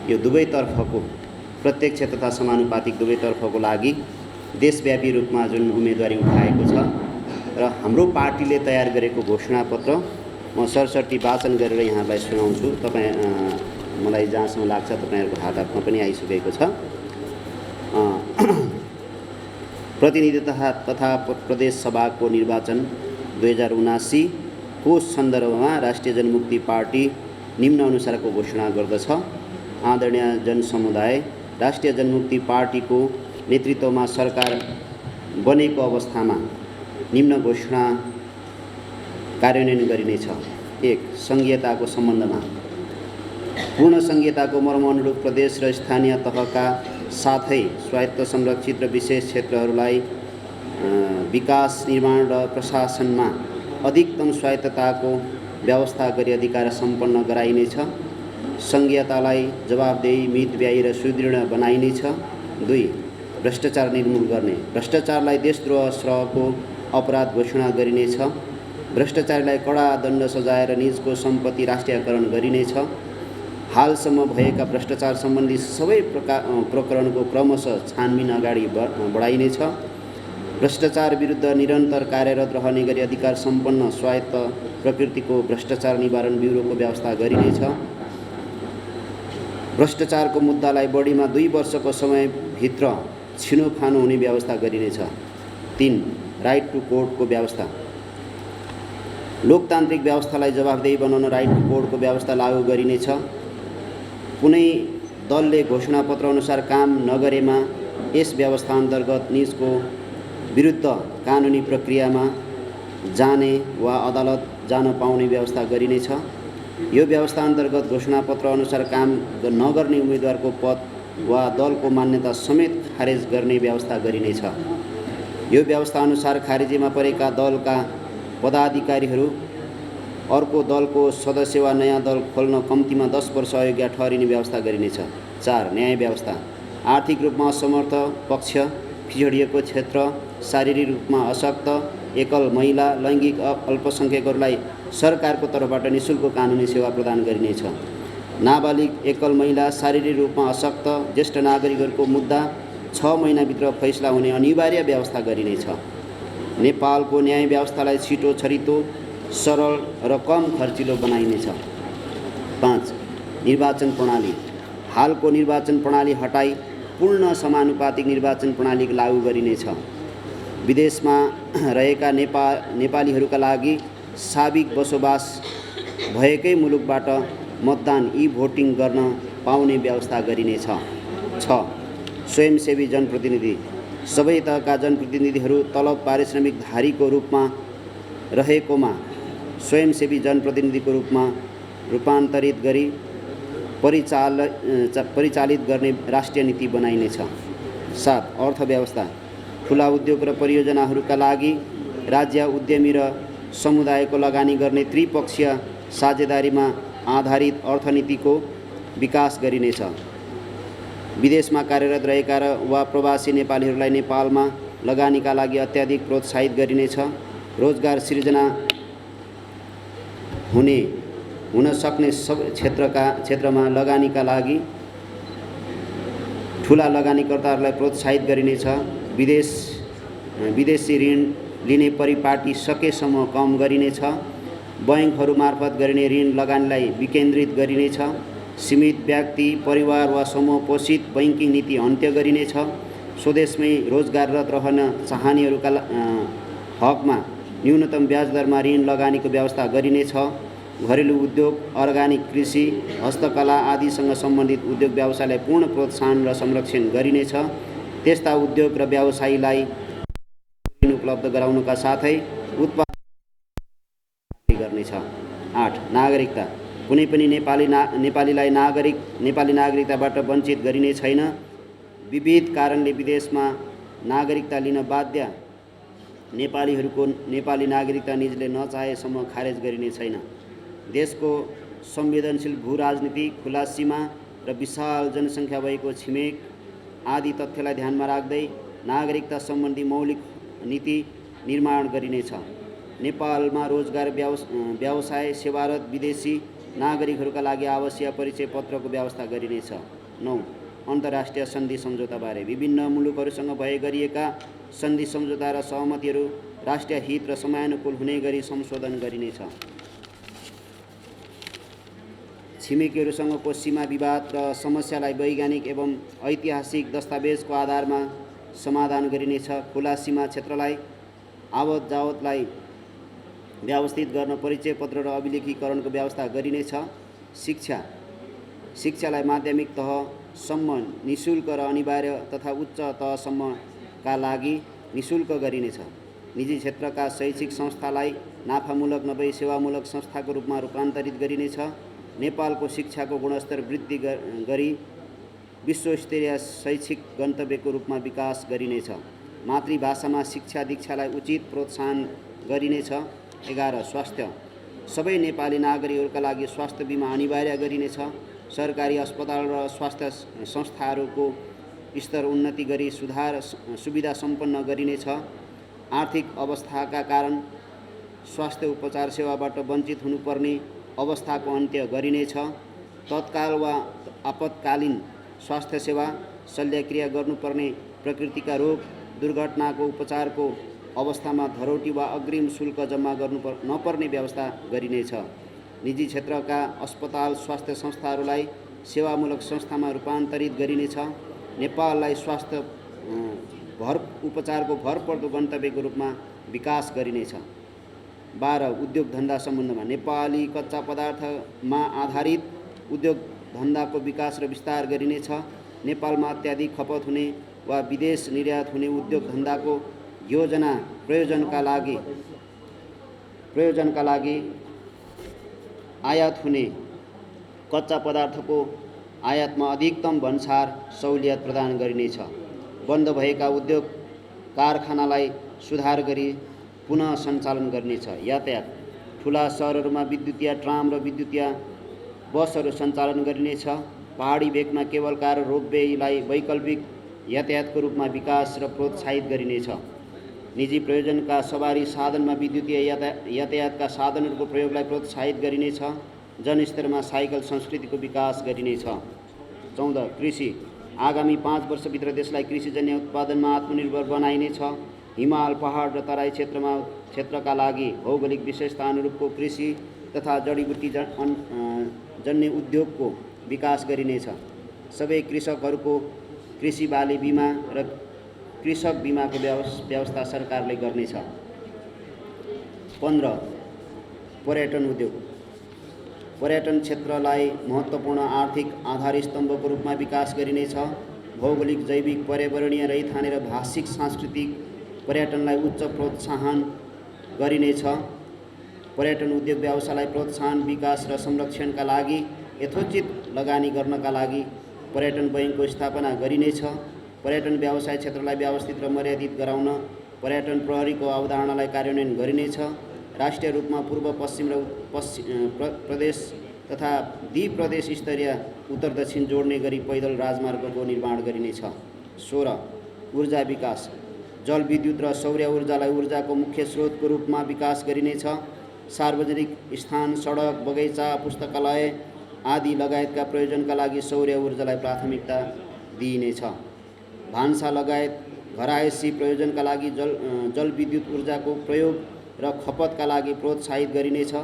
यो दुवैतर्फको प्रत्यक्ष तथा समानुपातिक दुवैतर्फको लागि देशव्यापी रूपमा जुन उम्मेदवारी उठाएको छ र हाम्रो पार्टीले तयार गरेको घोषणापत्र म सरसर्ती वाचन गरेर यहाँलाई सुनाउँछु। मलाई जहाँसम्म लाग्छ तपाईहरुको हातमा पनि आइसकेको छ। प्रतिनिधि तथा प्रदेश सभाको निर्वाचन 2079 को सन्दर्भमा राष्ट्रिय जनमुक्ति पार्टी निम्न अनुसारको घोषणा गर्दछ। आदरणीय जनसमुदाय, राष्ट्रिय जनमुक्ति पार्टीको नेतृत्वमा सरकार बनेको अवस्थामा निम्न घोषणा कार्यान्वयन गरिनेछ। 1. संघीयताको सम्बन्धमा पूर्ण संघीयताको मर्मअनुरूप प्रदेश र स्थानीय तहका साथै स्वायत्त संरक्षित र विशेष क्षेत्रहरूलाई विकास, निर्माण र प्रशासनमा अधिकतम स्वायत्तताको व्यवस्था गरी अधिकार सम्पन्न गराइनेछ। संघीयतालाई जवाबदेही, मितव्ययी र सुदृढ बनाइनेछ। 2. भ्रष्टाचार निर्मूल गर्ने, भ्रष्टाचारलाई देशद्रोह श्रहको अपराध घोषणा गरिनेछ। भ्रष्टाचारीलाई कडा दण्ड सजाएर निजको सम्पत्ति राष्ट्रियकरण गरिनेछ। हालसम्म भएका भ्रष्टाचार सम्बन्धी सबै प्रकरणको क्रमशः छानबिन अगाडि बढाइनेछ। भ्रष्टाचार विरुद्ध निरन्तर कार्यरत रहने गरी अधिकार सम्पन्न स्वायत्त प्रकृतिको भ्रष्टाचार निवारण ब्युरोको व्यवस्था गरिनेछ। भ्रष्टाचारको मुद्दालाई बढीमा 2 वर्षको समयभित्र छिनोफानो हुने व्यवस्था गरिनेछ। 3. राइट टु कोर्टको व्यवस्था, लोकतान्त्रिक व्यवस्थालाई जवाबदेही बनाउन राइट टु कोर्टको व्यवस्था लागू गरिनेछ। कुनै दलले घोषणापत्र अनुसार काम नगरेमा यस व्यवस्था अन्तर्गत निजको विरुद्ध कानुनी प्रक्रियामा जाने वा अदालत जान पाउने व्यवस्था गरिनेछ। यो व्यवस्था अन्तर्गत घोषणापत्र अनुसार काम नगर्ने उम्मेदवारको पद वा दलको मान्यता समेत खारेज गर्ने व्यवस्था गरिनेछ। यो व्यवस्था अनुसार खारेजीमा परेका दलका पदाधिकारीहरू अर्को दलको सदस्य वा नयाँ दल खोल्न कम्तीमा 10 वर्ष अयोग्य ठहरिने व्यवस्था गरिनेछ। 4. न्याय व्यवस्था, आर्थिक रूपमा असमर्थ पक्ष, पिछडिएको क्षेत्र, शारीरिक रूपमा अशक्त, एकल महिला, लैङ्गिक अल्पसंख्यकहरूलाई सरकारको तर्फबाट निःशुल्क कानुनी सेवा प्रदान गरिनेछ। नाबालिग, एकल महिला, शारीरिक रूपमा अशक्त, ज्येष्ठ नागरिकहरूको मुद्दा 6 महिनाभित्र फैसला हुने अनिवार्य व्यवस्था गरिनेछ। नेपालको न्याय व्यवस्थालाई छिटो, छरितो, सरल र कम खर्चिलो बनाइनेछ। 5. निर्वाचन प्रणाली, हालको निर्वाचन प्रणाली हटाई पूर्ण समानुपातिक निर्वाचन प्रणाली लागू गरिनेछ। विदेशमा रहेका नेपालीहरूका लागि साविक बसोबास भएकै मुलुकबाट मतदान भोटिङ गर्न पाउने व्यवस्था गरिनेछ। 6. स्वयंसेवी जनप्रतिनिधि, सबै तहका जनप्रतिनिधिहरू तलब पारिश्रमिकधारीको रूपमा रहेकोमा स्वयंसेवी जनप्रतिनिधिको रूपमा रूपान्तरित गरी परिचालित गर्ने राष्ट्रिय नीति बनाइनेछ। 7. अर्थव्यवस्था, ठुला उद्योग र परियोजनाहरूका लागि राज्य, उद्यमी र समुदायको लगानी गर्ने त्रिपक्षीय साझेदारीमा आधारित अर्थनीतिको विकास गरिनेछ। विदेशमा कार्यरत रहेका वा प्रवासी नेपालीहरूलाई नेपालमा लगानीका लागि अत्याधिक प्रोत्साहित गरिनेछ। रोजगार सृजना हुन सक्ने सब क्षेत्रमा लगानीका लागि ठुला लगानीकर्ताहरूलाई प्रोत्साहित गरिनेछ। विदेशी ऋण लिने परिपाटी सकेसम्म कम गरिनेछ। बैङ्कहरू मार्फत गरिने ऋण लगानीलाई विकेन्द्रित गरिनेछ। सीमित व्यक्ति, परिवार वा समूह पोषित बैङ्किङ नीति अन्त्य गरिनेछ। स्वदेशमै रोजगाररत रहन चाहनेहरूका हकमा न्यूनतम ब्याज दरमा ऋण लगानीको व्यवस्था गरिनेछ। घरेलु उद्योग, अर्गानिक कृषि, हस्तकला आदिसँग सम्बन्धित उद्योग व्यवसायलाई पूर्ण प्रोत्साहन र संरक्षण गरिनेछ। त्यस्ता उद्योग र व्यवसायीलाई ऋण उपलब्ध गराउनका साथै उत्पादन गर्नेछ। 8. नागरिकता, कुनै पनि नेपालीलाई नेपाली नागरिकताबाट वञ्चित गरिने छैन। विविध कारणले विदेशमा नागरिकता लिन बाध्य नेपालीहरूको नेपाली नागरिकता निजले नचाहेसम्म खारेज गरिने छैन। देशको संवेदनशील भू-राजनीति, खुला सीमा र विशाल जनसङ्ख्या भएको छिमेक आदि तथ्यलाई ध्यानमा राख्दै नागरिकता सम्बन्धी मौलिक नीति निर्माण गरिनेछ। नेपालमा रोजगार, व्यवसाय, सेवारत विदेशी नागरिकहरूका लागि आवासीय परिचय पत्रको व्यवस्था गरिनेछ। 9. अन्तर्राष्ट्रिय सन्धि सम्झौताबारे विभिन्न मुलुकहरूसँग गरिएका सन्धि सम्झौता र सहमतिहरू राष्ट्रिय हित र समयानुकूल हुने गरी संशोधन गरिनेछ। छिमेकीहरूसँगको सीमा विवाद र समस्यालाई वैज्ञानिक एवं ऐतिहासिक दस्तावेजको आधारमा समाधान गरिनेछ। खुला सीमा क्षेत्रलाई आवत जावतलाई व्यवस्थित गर्न परिचय पत्र र अभिलेखीकरणको व्यवस्था गरिनेछ। शिक्षालाई माध्यमिक तहसम्म निशुल्क र अनिवार्य तथा उच्च तहसम्मका लागि निशुल्क गरिनेछ। निजी क्षेत्रका शैक्षिक संस्थालाई नाफामूलक नभई सेवामूलक संस्थाको रूपमा रूपान्तरित गरिनेछ। नेपालको शिक्षाको गुणस्तर वृद्धि गरी विश्वस्तरीय शैक्षिक गन्तव्यको रूपमा विकास गरिनेछ। मातृभाषामा शिक्षा दीक्षालाई उचित प्रोत्साहन गरिनेछ। 11. स्वास्थ्य सबै नेपाली नागरिकहरूका लागि स्वास्थ्य बिमा अनिवार्य गरिनेछ। सरकारी अस्पताल र स्वास्थ्य संस्थाहरूको स्तर उन्नति गरी सुविधा सम्पन्न गरिनेछ। आर्थिक अवस्थाका कारण स्वास्थ्य उपचार सेवाबाट वञ्चित हुनुपर्ने अवस्थाको अन्त्य गरिनेछ। तत्काल वा आपतकालीन स्वास्थ्य सेवा, शल्यक्रिया गर्नुपर्ने प्रकृतिका रोग, दुर्घटनाको उपचारको अवस्थामा धरोटी वा अग्रिम शुल्क जम्मा गर्नु नपर्ने व्यवस्था गरिनेछ। निजी क्षेत्रका अस्पताल स्वास्थ्य संस्थाहरूलाई सेवामूलक संस्थामा रूपान्तरित गरिनेछ। नेपाललाई स्वास्थ्य उपचारको भरपर्दो गन्तव्यको रूपमा विकास गरिनेछ। 12. उद्योग धन्दा सम्बन्धमा नेपाली कच्चा पदार्थमा आधारित उद्योग धन्दाको विकास र विस्तार गरिनेछ। नेपालमा अत्याधिक खपत हुने वा विदेश निर्यात हुने उद्योग धन्दाको योजना प्रयोजनका लागि आयात हुने कच्चा पदार्थको आयातमा अधिकतम भन्सार सहुलियत प्रदान गरिनेछ। बन्द भएका उद्योग कारखानालाई सुधार गरी पुनः सञ्चालन गरिनेछ। यातायात ठुला सहरहरूमा विद्युतीय ट्राम र विद्युतीय बसहरू सञ्चालन गरिनेछ। पहाडी भेगमा केबल कार र रोपवेलाई वैकल्पिक यातायातको रूपमा विकास र प्रोत्साहित गरिनेछ। निजी प्रयोजनका सवारी साधनमा विद्युतीय यातायातका साधनहरूको प्रयोगलाई प्रोत्साहित गरिनेछ। जनस्तरमा साइकल संस्कृतिको विकास गरिनेछ। 14. कृषि आगामी 5 वर्षभित्र देशलाई कृषिजन्य उत्पादनमा आत्मनिर्भर बनाइनेछ। हिमाल, पहाड र तराई क्षेत्रका लागि भौगोलिक विशेषता अनुरूपको कृषि तथा जडीबुटी जन्य उद्योगको विकास गरिनेछ। सबै कृषकहरूको कृषि बाली बिमा र कृषक बिमाको व्यवस्था सरकारले गर्नेछ। 15. पर्यटन उद्योग पर्यटन क्षेत्रलाई महत्त्वपूर्ण आर्थिक आधारस्तम्भको रूपमा विकास गरिनेछ। भौगोलिक, जैविक, पर्यावरणीय, रैथाने र भाषिक सांस्कृतिक पर्यटनलाई उच्च प्रोत्साहन गरिनेछ। पर्यटन उद्योग व्यवसायलाई प्रोत्साहन, विकास र संरक्षणका लागि यथोचित लगानी गर्नका लागि पर्यटन बैङ्कको स्थापना गरिनेछ। पर्यटन व्यवसाय क्षेत्रलाई व्यवस्थित र मर्यादित गराउन पर्यटन प्रहरीको अवधारणालाई कार्यान्वयन गरिनेछ। राष्ट्रिय रूपमा पूर्व, पश्चिम र प्रदेश तथा द्विप्रदेश स्तरीय उत्तर दक्षिण जोड्ने गरी पैदल राजमार्गको निर्माण गरिनेछ। 16. ऊर्जा विकास जलविद्युत र सौर्य ऊर्जालाई ऊर्जाको मुख्य स्रोतको रूपमा विकास गरिनेछ। सार्वजनिक स्थान, सडक, बगैँचा, पुस्तकालय आदि लगायतका प्रयोजनका लागि सौर्य ऊर्जालाई प्राथमिकता दिइनेछ। भान्सा लगायत घरायसी प्रयोजनका लागि जलविद्युत ऊर्जाको प्रयोग र खपतका लागि प्रोत्साहित गरिनेछ।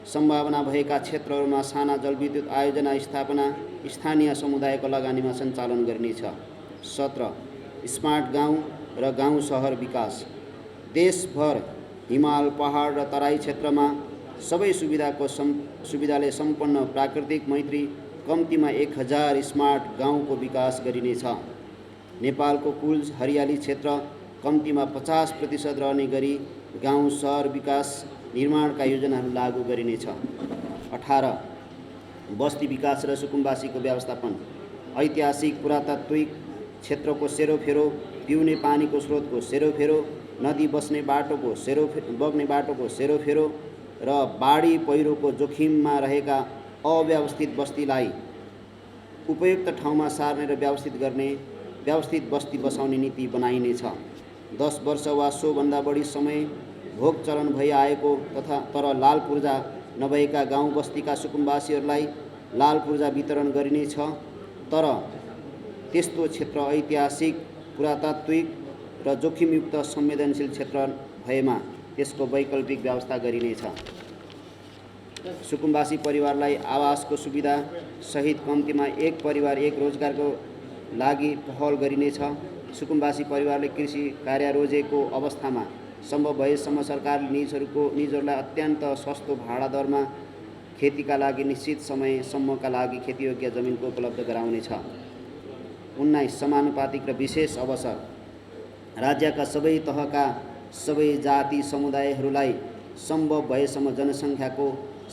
सम्भावना भएका क्षेत्रहरूमा साना जलविद्युत आयोजना स्थापना स्थानीय समुदायको लगानीमा सञ्चालन गरिनेछ। 17. स्मार्ट गाउँ र गाउँ सहर विकास देशभर हिमाल, पहाड र तराई क्षेत्रमा सबै सुविधाले सम्पन्न प्राकृतिक मैत्री कम्तीमा 1000 स्मार्ट गाउँको विकास गरिनेछ। नेपालको कुल हरियाली क्षेत्र कम्तीमा 50% रहने गरी गाउँ सहर विकास निर्माणका योजनाहरू लागू गरिनेछ। 18. बस्ती विकास र सुकुम्बासीको व्यवस्थापन ऐतिहासिक पुरातात्विक क्षेत्रको सेरोफेरो, पिउने पानीको स्रोतको सेरोफेरो, नदी बग्ने बाटोको सेरोफेरो र बाढी पहिरोको जोखिममा रहेका अव्यवस्थित बस्तीलाई उपयुक्त ठाउँमा सार्ने र व्यवस्थित बस्ती बसाउने नीति बनाइनेछ। 10 वर्ष वा सोभन्दा बढी समय भोग चलन भइआएको तर लाल पूर्जा नभएका गाउँ बस्तीका सुकुम्बासीहरूलाई लाल पूर्जा वितरण गरिनेछ। तर त्यस्तो क्षेत्र ऐतिहासिक, पुरातात्विक र जोखिमयुक्त संवेदनशील क्षेत्र भएमा त्यसको वैकल्पिक व्यवस्था गरिनेछ। सुकुम्बासी परिवारलाई आवासको सुविधा सहित कम्तीमा एक परिवार एक रोजगारको लागि पहल गरिनेछ। सुकुम्बासी परिवारले कृषि कार्य रोजेको अवस्थामा सम्भव भएसम्म सरकारले निजहरूलाई अत्यन्त सस्तो भाडा दरमा खेतीका लागि निश्चित समयसम्मका लागि खेतीयोग्य जमिनको उपलब्ध गराउनेछ। 19 समानुपातिक र विशेष अवसर। राज्यका सबै तहका सबै जाति समुदायहरूलाई सम्भव भएसम्म जनसङ्ख्याको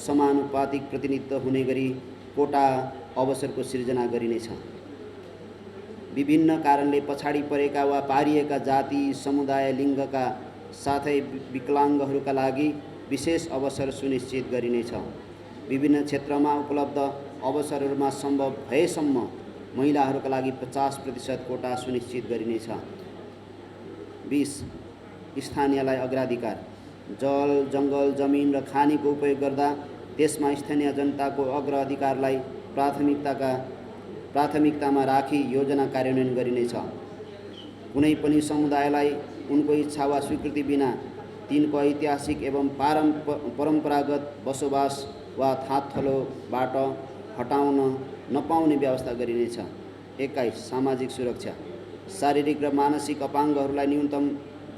समानुपातिक प्रतिनिधित्व हुने गरी कोटा अवसरको सिर्जना गरिनेछ। विभिन्न कारणले पछाडि परेका वा पारिएका जाति समुदाय लिङ्गका साथै विकलाङ्गहरूका लागि विशेष अवसर सुनिश्चित गरिनेछ। विभिन्न क्षेत्रमा उपलब्ध अवसरहरूमा सम्भव भएसम्म महिलाहरूका लागि 50% कोटा सुनिश्चित गरिनेछ। 20 स्थानीयलाई अग्राधिकार। जल, जङ्गल, जमिन र खानीको उपयोग गर्दा त्यसमा स्थानीय जनताको अग्राधिकारलाई प्राथमिकतामा राखी योजना कार्यान्वयन गरिनेछ। कुनै पनि समुदायलाई उनको इच्छा वा स्वीकृति बिना तिनको ऐतिहासिक एवं परम्परागत बसोबास वा थाँथलोबाट हटाउन नपाउने व्यवस्था गरिनेछ। 21 सामाजिक सुरक्षा। शारीरिक र मानसिक अपाङ्गहरूलाई न्यूनतम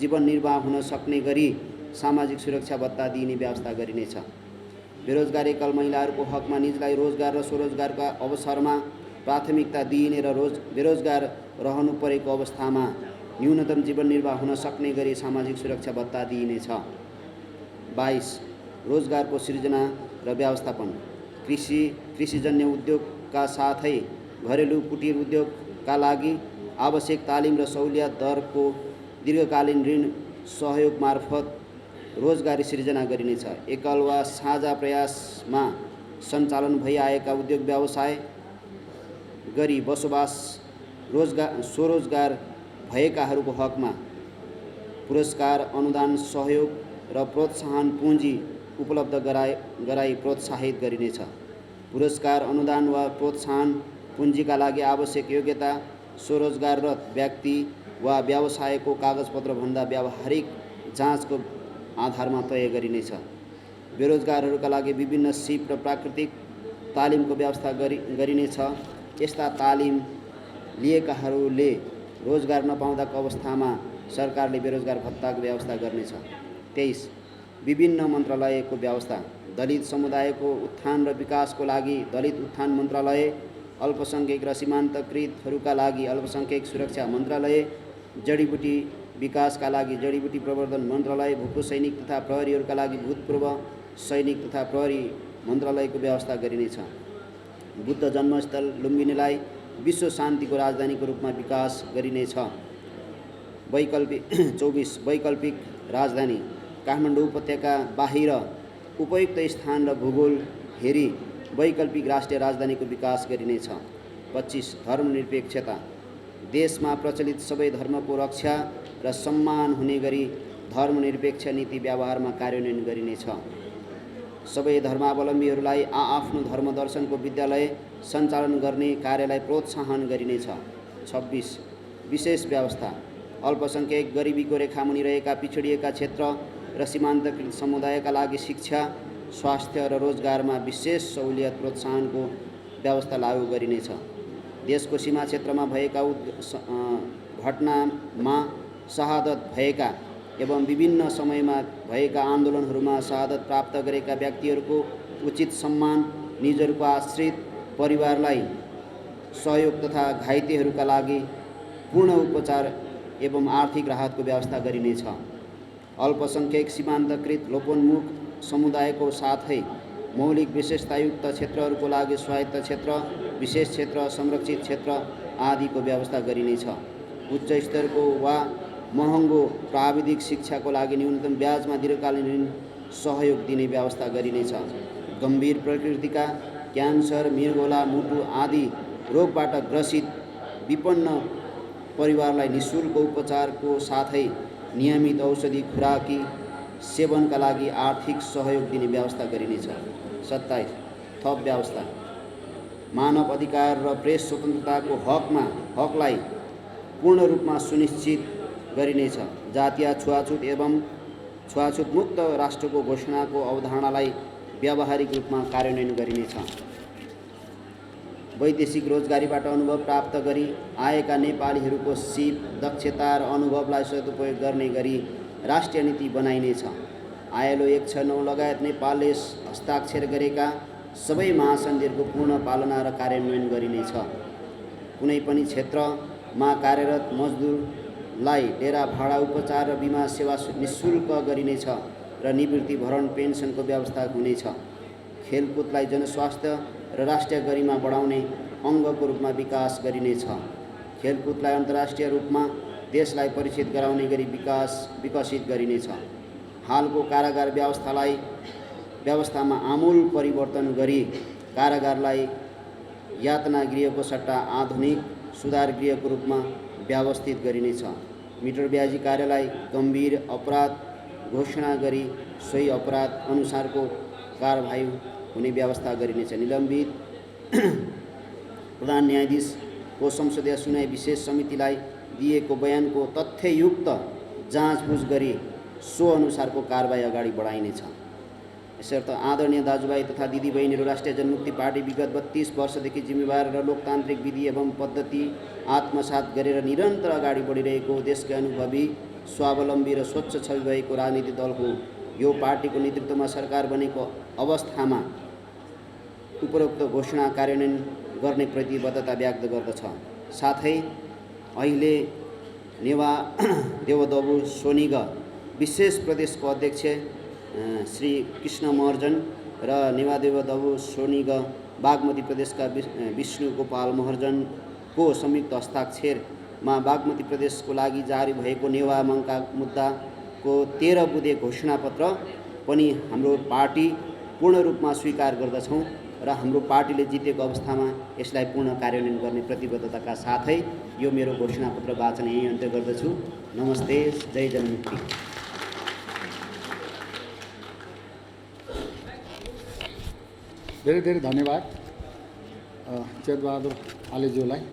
जीवन निर्वाह हुन सक्ने गरी सामाजिक सुरक्षा भत्ता दिइने व्यवस्था गरिनेछ। बेरोजगार एकल महिलाहरूको हकमा निजलाई रोजगार र स्वरोजगारका अवसरमा प्राथमिकता दिइने र बेरोजगार रहनु परेको अवस्थामा न्यूनतम जीवन निर्वाह हुन सक्ने गरी सामाजिक सुरक्षा भत्ता दिइनेछ। 22 रोजगारको सिर्जना र व्यवस्थापन। कृषिजन्य उद्योगका साथै घरेलु कुटीर उद्योगका लागि आवश्यक तालिम र सहुलियत दरको दीर्घकालीन ऋण सहयोग मार्फत रोजगारी सिर्जना गरिनेछ। एकल वा साझा प्रयासमा सञ्चालन भइआएका उद्योग व्यवसाय गरी बसोबास स्वरोजगार भएकाहरूको हकमा पुरस्कार, अनुदान, सहयोग र प्रोत्साहन पुँजी उपलब्ध गराई प्रोत्साहित गरिनेछ। पुरस्कार, अनुदान वा प्रोत्साहन पुँजीका लागि आवश्यक योग्यता स्वरोजगाररत व्यक्ति वा व्यवसायको कागजपत्रभन्दा व्यावहारिक जाँचको आधारमा तय गरिनेछ। बेरोजगारहरूका लागि विभिन्न सिप र प्राकृतिक तालिमको व्यवस्था गरिनेछ। यस्ता तालिम लिएकाहरूले रोजगार नपाउँदाको अवस्थामा सरकारले बेरोजगार भत्ताको व्यवस्था गर्नेछ। 23 विभिन्न मन्त्रालयको व्यवस्था। दलित समुदायको उत्थान र विकासको लागि दलित उत्थान मन्त्रालय, अल्पसङ्ख्यक र सीमान्तकृतहरूका लागि अल्पसङ्ख्यक सुरक्षा मन्त्रालय, जडीबुटी विकासका लागि जडीबुटी प्रवर्धन मन्त्रालय, भूतपूर्व सैनिक तथा प्रहरीहरूका लागि भूतपूर्व सैनिक तथा प्रहरी मन्त्रालयको व्यवस्था गरिनेछ। बुद्ध जन्मस्थल लुम्बिनीलाई विश्व शान्तिको राजधानीको रूपमा विकास गरिनेछ। 24 वैकल्पिक राजधानी। काठमाडौँ उपत्यका बाहिर उपयुक्त स्थान र भूगोल हेरी वैकल्पिक राष्ट्रिय राजधानीको विकास गरिनेछ। 25 धर्मनिरपेक्षता। देशमा प्रचलित सबै धर्मको रक्षा र सम्मान हुने गरी धर्मनिरपेक्ष नीति व्यवहारमा कार्यान्वयन गरिनेछ। सबै धर्मावलम्बीहरूलाई आआफ्नो धर्मदर्शनको विद्यालय सञ्चालन गर्ने कार्यलाई प्रोत्साहन गरिनेछ। 26 विशेष व्यवस्था। अल्पसङ्ख्यक, गरिबीको रेखामुनि रहेका पिछडिएका क्षेत्र र सीमान्तकृत समुदायका लागि शिक्षा, स्वास्थ्य र रोजगारमा विशेष सहुलियत प्रोत्साहनको व्यवस्था लागू गरिनेछ। देशको सीमा क्षेत्रमा भएका घटनामा शहादत भएका एवं विभिन्न समयमा भएका आन्दोलनहरूमा शहादत प्राप्त गरेका व्यक्तिहरूको उचित सम्मान, निजहरूको आश्रित परिवारलाई सहयोग तथा घाइतेहरूका लागि पूर्ण उपचार एवं आर्थिक राहतको व्यवस्था गरिनेछ। अल्पसङ्ख्यक, सीमान्तकृत, लोपोन्मुख समुदायको साथै मौलिक विशेषतायुक्त क्षेत्रहरूको लागि स्वायत्त क्षेत्र, विशेष क्षेत्र, संरक्षित क्षेत्र आदिको व्यवस्था गरिनेछ। उच्च स्तरको वा महँगो प्राविधिक शिक्षाको लागि न्यूनतम ब्याजमा दीर्घकालीन ऋण सहयोग दिने व्यवस्था गरिनेछ। गम्भीर प्रकृतिका क्यान्सर, मृगौला, मुटु आदि रोगबाट ग्रसित विपन्न परिवारलाई निःशुल्क उपचारको साथै नियमित औषधि खुराकी सेवनका लागि आर्थिक सहयोग दिने व्यवस्था गरिनेछ। 27 थप व्यवस्था मानव अधिकार र प्रेस स्वतन्त्रताको हकलाई पूर्ण रूपमा सुनिश्चित गरिनेछ। जातीय छुवाछुत एवं छुवाछुत मुक्त राष्ट्रको घोषणाको अवधारणालाई व्यावहारिक रूपमा कार्यान्वयन गरिनेछ। वैदेशिक रोजगारीबाट अनुभव प्राप्त गरी आएका नेपालीहरूको सिप, दक्षता र अनुभवलाई सदुपयोग गर्ने गरी राष्ट्रिय नीति बनाइनेछ। ILO 169 लगायत नेपालले हस्ताक्षर गरेका सबै महासन्धिहरूको पूर्ण पालना र कार्यान्वयन गरिनेछ। कुनै पनि क्षेत्रमा कार्यरत मजदुरलाई डेरा भाडा, उपचार र बिमा सेवा निःशुल्क गरिनेछ र निवृत्ति भरण पेन्सनको व्यवस्था हुनेछ। खेलकुदलाई जनस्वास्थ्य र राष्ट्रिय गरिमा बढाउने अङ्गको रूपमा विकास गरिनेछ। खेलकुदलाई अन्तर्राष्ट्रिय रूपमा देशलाई परिचित गराउने गरी विकसित गरिनेछ। हालको कारागार व्यवस्थामा आमूल परिवर्तन गरी कारागारलाई यातना गृहको सट्टा आधुनिक सुधार गृहको रूपमा व्यवस्थित गरिनेछ। मिटर ब्याजी कार्यलाई गम्भीर अपराध घोषणा गरी सोही अपराध अनुसारको कारबाही हुने व्यवस्था गरिनेछ। निलम्बित प्रधान न्यायाधीशको संसदीय सुनाई विशेष समितिलाई दिएको बयानको तथ्ययुक्त जाँचबुझ गरी सो अनुसारको कारबाही अगाडि बढाइनेछ। यसर्थ आदरणीय दाजुभाइ तथा दिदीबहिनीहरू, राष्ट्रिय जनमुक्ति पार्टी विगत 32 वर्षदेखि जिम्मेवार र लोकतान्त्रिक विधि एवं पद्धति आत्मसात गरेर निरन्तर अगाडि बढिरहेको देशकै अनुभवी, स्वावलम्बी र स्वच्छ छवि भएको राजनीतिक दल हो। यो पार्टीको नेतृत्वमा सरकार बनेको अवस्थामा उपरोक्त घोषणा कार्यान्वयन गर्ने प्रतिबद्धता व्यक्त गर्दछ। साथै अहिले नेवा देवदबु सोनिग विशेष प्रदेशको अध्यक्ष श्री कृष्ण महर्जन र नेवा देवदबु सोनिग बागमती प्रदेशका विष्णु गोपाल महर्जनको संयुक्त हस्ताक्षरमा बागमती प्रदेशको लागि जारी भएको नेवा मङ्का मुद्दाको 13 बुँदे घोषणापत्र पनि हाम्रो पार्टी पूर्ण रूपमा स्वीकार गर्दछौँ र हाम्रो पार्टीले जितेको अवस्थामा यसलाई पूर्ण कार्यान्वयन गर्ने प्रतिबद्धताका साथै यो मेरो घोषणापत्र वाचन यही अन्त्य गर्दछु। नमस्ते, जय जनमुक्ति। धेरै धेरै धन्यवाद चेतबहादुर आलेज्यूलाई।